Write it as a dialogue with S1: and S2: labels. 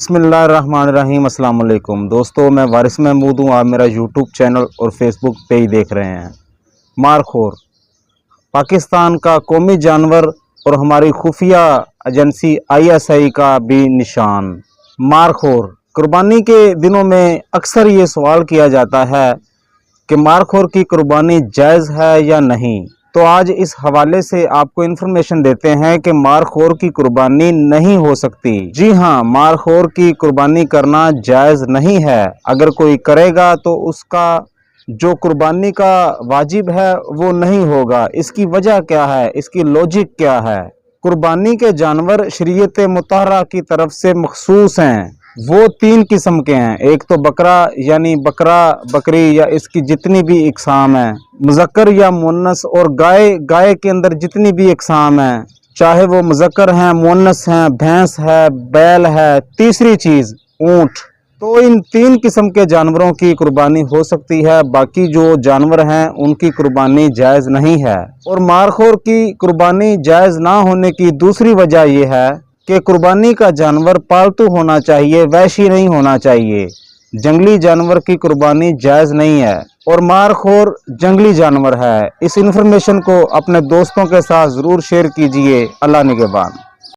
S1: بسم اللہ الرحمن الرحیم۔ السلام علیکم دوستو، میں وارث محمود ہوں۔ آپ میرا یوٹیوب چینل اور فیس بک پیج دیکھ رہے ہیں۔ مارخور پاکستان کا قومی جانور اور ہماری خفیہ ایجنسی ISI کا بھی نشان۔ مارخور قربانی کے دنوں میں اکثر یہ سوال کیا جاتا ہے کہ مارخور کی قربانی جائز ہے یا نہیں، تو آج اس حوالے سے آپ کو انفارمیشن دیتے ہیں کہ مارخور کی قربانی نہیں ہو سکتی۔ جی ہاں، مارخور کی قربانی کرنا جائز نہیں ہے۔ اگر کوئی کرے گا تو اس کا جو قربانی کا واجب ہے وہ نہیں ہوگا۔ اس کی وجہ کیا ہے؟ اس کی لوجک کیا ہے؟ قربانی کے جانور شریعت مطہرہ کی طرف سے مخصوص ہیں۔ وہ 3 قسم کے ہیں۔ ایک تو بکرا یعنی بکرا، بکری یا اس کی جتنی بھی اقسام ہیں، مذکر یا مؤنث، اور گائے کے اندر جتنی بھی اقسام ہیں، چاہے وہ مذکر ہیں، مؤنث ہیں، بھینس ہے، بیل ہے، تیسری چیز اونٹ۔ تو ان 3 قسم کے جانوروں کی قربانی ہو سکتی ہے، باقی جو جانور ہیں ان کی قربانی جائز نہیں ہے۔ اور مارخور کی قربانی جائز نہ ہونے کی دوسری وجہ یہ ہے کہ قربانی کا جانور پالتو ہونا چاہیے، وحشی نہیں ہونا چاہیے۔ جنگلی جانور کی قربانی جائز نہیں ہے، اور مارخور جنگلی جانور ہے۔ اس انفارمیشن کو اپنے دوستوں کے ساتھ ضرور شیئر کیجئے۔ اللہ نگہبان۔